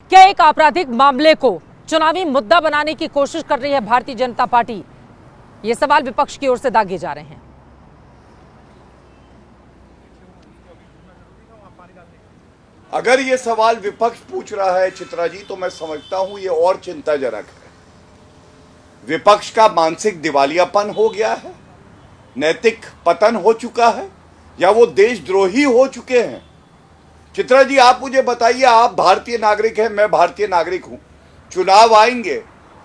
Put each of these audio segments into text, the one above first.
क्या एक आपराधिक मामले को चुनावी मुद्दा बनाने की कोशिश कर रही है भारतीय जनता पार्टी? ये सवाल विपक्ष की ओर से दागे जा रहे हैं। अगर ये सवाल विपक्ष पूछ रहा है चित्रा जी, तो मैं समझता हूं ये और चिंताजनक है। विपक्ष का मानसिक दिवालियापन हो गया है, नैतिक पतन हो चुका है, या वो देशद्रोही हो चुके हैं। चित्रा जी, आप मुझे बताइए, आप भारतीय नागरिक हैं, मैं भारतीय नागरिक हूं। चुनाव आएंगे,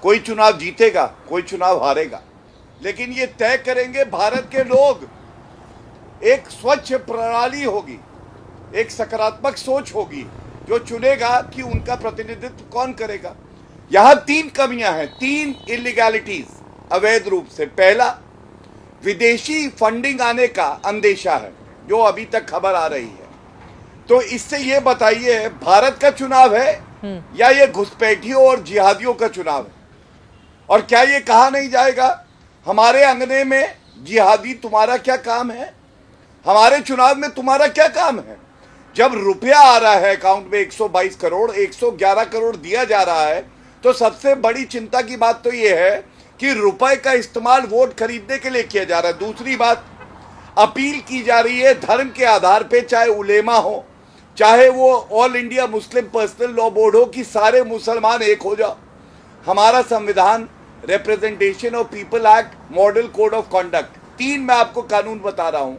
कोई चुनाव जीतेगा, कोई चुनाव हारेगा, लेकिन ये तय करेंगे भारत के लोग। एक स्वच्छ प्रणाली होगी, एक सकारात्मक सोच होगी, जो चुनेगा कि उनका प्रतिनिधित्व कौन करेगा। यहां तीन कमियां हैं, तीन इलीगैलिटीज अवैध रूप से। पहला, विदेशी फंडिंग आने का अंदेशा है, जो अभी तक खबर आ रही है। तो इससे ये बताइए, भारत का चुनाव है या ये घुसपैठियों और जिहादियों का चुनाव है? और क्या ये कहा नहीं जाएगा, हमारे अंगने में जिहादी तुम्हारा क्या काम है, हमारे चुनाव में तुम्हारा क्या काम है? जब रुपया आ रहा है अकाउंट में 122 करोड़, 111 करोड़ दिया जा रहा है, तो सबसे बड़ी चिंता की बात तो ये है कि रुपए का इस्तेमाल वोट खरीदने के लिए किया जा रहा है। दूसरी बात, अपील की जा रही है धर्म के आधार पे, चाहे उलेमा हो, चाहे वो all India Muslim personal law board हो, कि सारे मुसलमान एक हो जाओ। हमारा संविधान, representation of people act, model code of conduct, तीन मैं आपको कानून बता रहा हूं,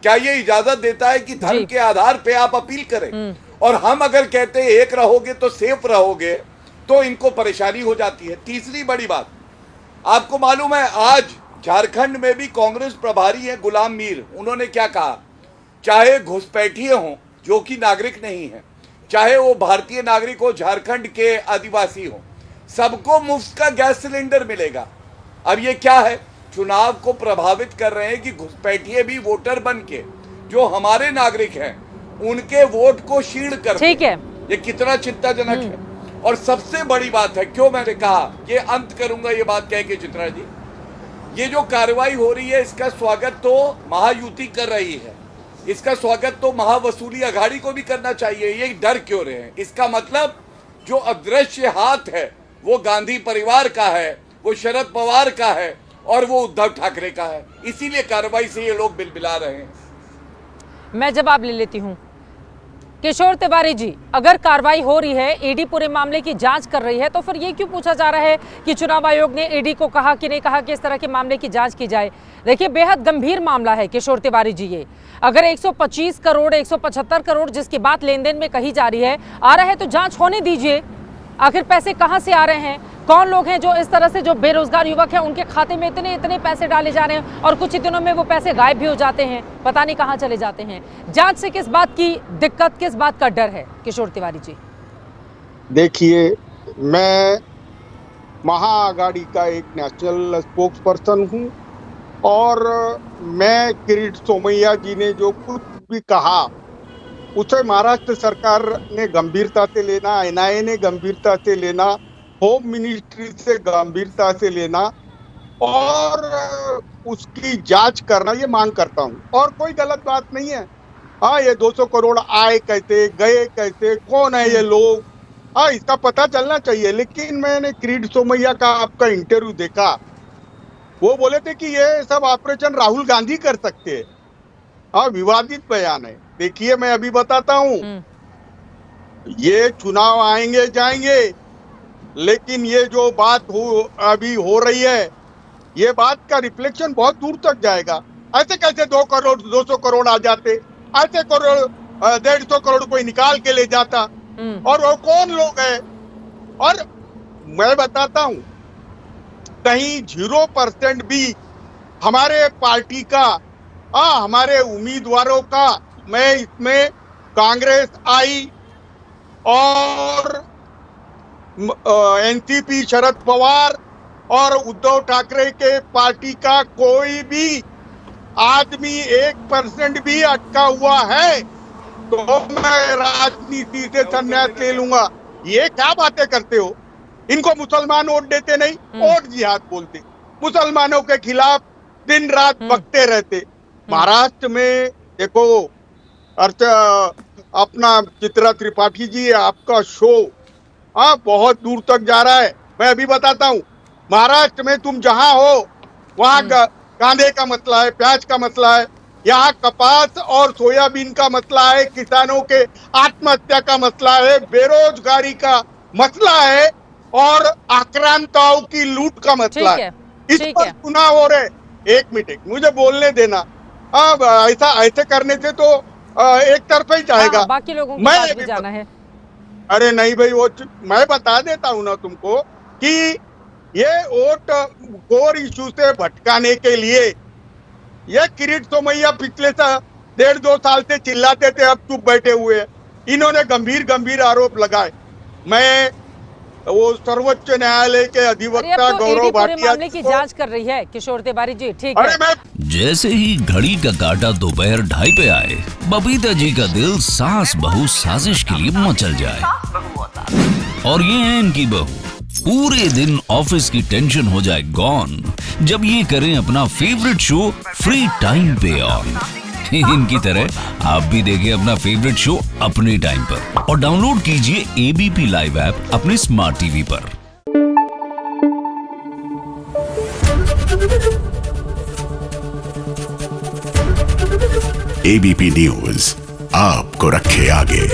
क्या ये इजाजत देता है कि धर्म के आधार पे आप अपील करें? और हम अगर कहते हैं एक रहोगे तो सेफ रहोगे, तो इनको परेशानी हो जाती है। तीसरी बड़ी बात, आपको मालूम है आज झारखंड में भी कांग्रेस प्रभारी है गुलाम मीर, उन्होंने क्या कहा, चाहे घुसपैठिए हों जो कि नागरिक नहीं है, चाहे वो भारतीय नागरिक हो, झारखंड के आदिवासी हो, सबको मुफ्त का गैस सिलेंडर मिलेगा। अब ये क्या है, चुनाव को प्रभावित कर रहे हैं कि घुसपैठिए भी वोटर बन के जो हमारे नागरिक हैं उनके वोट को क्षीण कर। ठीक है, ये कितना चिंताजनक है। और सबसे बड़ी बात है, क्यों मैंने कहा, ये अंत करूंगा ये बात कह के चित्रा जी, ये जो कार्रवाई हो रही है इसका स्वागत तो महायुति कर रही है, इसका स्वागत तो महावसूली अघाड़ी को भी करना चाहिए। ये डर क्यों रहे हैं? इसका मतलब जो अदृश्य हाथ है वो गांधी परिवार का है, वो शरद पवार का है, और वो उद्धव ठाकरे का है। इसीलिए कार्रवाई से ये लोग बिलबिला रहे हैं। मैं जवाब ले लेती हूं। किशोर तिवारी जी, अगर कार्रवाई हो रही है, ईडी पूरे मामले की जांच कर रही है, तो फिर ये क्यों पूछा जा रहा है कि चुनाव आयोग ने ईडी को कहा कि नहीं कहा कि इस तरह के मामले की जांच की जाए? देखिए, बेहद गंभीर मामला है किशोर तिवारी जी। ये अगर 125 करोड़ 175 करोड़ जिसकी बात लेन देन में कही जा रही है आ रहा है, तो जांच होने दीजिए। आखिर पैसे कहां से आ रहे हैं, कौन लोग हैं जो इस तरह से, जो बेरोजगार युवक हैं उनके खाते में इतने इतने पैसे डाले जा रहे हैं और कुछ ही दिनों में वो पैसे गायब भी हो जाते हैं, पता नहीं कहां चले जाते हैं। जांच से किस बात की दिक्कत, किस बात का डर है किशोर तिवारी जी? देखिए, मैं महाआघाड़ी का एक नेशनल स्पोक्स पर्सन हूं, और मैं किरीट सोमैया जी ने जो कुछ भी कहा उसे महाराष्ट्र सरकार ने गंभीरता से लेना, एनआईए ने गंभीरता से लेना, होम मिनिस्ट्री से गंभीरता से लेना और उसकी जांच करना, ये मांग करता हूं। और कोई गलत बात नहीं है। हाँ, ये 200 करोड़ आए कैसे, गए कैसे, कौन है ये लोग, हाँ इसका पता चलना चाहिए। लेकिन मैंने किरीट सोमैया का आपका इंटरव्यू देखा, वो बोले थे कि ये सब ऑपरेशन राहुल गांधी कर सकते हैं। हाँ, विवादित बयान है। देखिए, मैं अभी बताता हूं, ये चुनाव आएंगे जाएंगे, लेकिन ये जो बात अभी हो रही है, ये बात का रिफ्लेक्शन बहुत दूर तक जाएगा। ऐसे कैसे 2 करोड़ 200 करोड़ आ जाते, ऐसे करोड़ 150 करोड़ कोई निकाल के ले जाता, और वो कौन लोग हैं? और मैं बताता हूं, कहीं 0% भी हमारे पार्टी का, हमारे उम्मीदवारों का, मैं इसमें कांग्रेस आई और एनसीपी शरद पवार और उद्धव ठाकरे के पार्टी का कोई भी आदमी 1% भी अटका हुआ है तो मैं राजनीति से संन्यास ले लूंगा। ये क्या बातें करते हो? इनको मुसलमान वोट देते नहीं, वोट जिहाद बोलते, मुसलमानों के खिलाफ दिन रात बकते रहते। महाराष्ट्र में देखो, अपना चित्रा त्रिपाठी जी, आपका शो हाँ, बहुत दूर तक जा रहा है। मैं अभी बताता हूँ, महाराष्ट्र में तुम जहां हो वहां कांदे का मसला है, प्याज का मसला है, यहाँ कपास और सोयाबीन का मसला है, किसानों के आत्महत्या का मसला है, बेरोजगारी का मसला है और आक्रांताओं की लूट का मसला ठीक है। है, इस ठीक पर है। चुनाव हो रहे। एक मिनट मुझे बोलने देना। अब ऐसे करने से तो एक तरफा ही जाएगा। हाँ, बाकी लोगों के मैं पास भी अभी जाना है। अरे नहीं भाई, वो मैं बता देता हूं ना तुमको कि ये वोट कोर इश्यू से भटकाने के लिए ये किरीट सोमैया पिछले 1.5-2 साल से चिल्लाते थे, अब चुप बैठे हुए हैं। इन्होंने गंभीर गंभीर आरोप लगाए। मैं वो सर्वोच्च न्यायालय के अरे अब अधिवक्ता तो गौरव ईडी पूरे भाटिया मामले की जांच कर रही है किशोर तिवारी जी, ठीक अरे है। मैं जैसे ही घड़ी का काटा दोपहर 2:30 पे आए, बबीता जी का दिल सास बहू साजिश के लिए मचल जाए। और ये है इनकी बहू, पूरे दिन ऑफिस की टेंशन हो जाए गॉन जब ये करें अपना फेवरेट शो फ्री टाइम पे ऑन। इनकी तरह आप भी देखिए अपना फेवरेट शो अपने टाइम पर और डाउनलोड कीजिए एबीपी लाइव ऐप अपने स्मार्ट टीवी पर। एबीपी न्यूज आपको रखे आगे।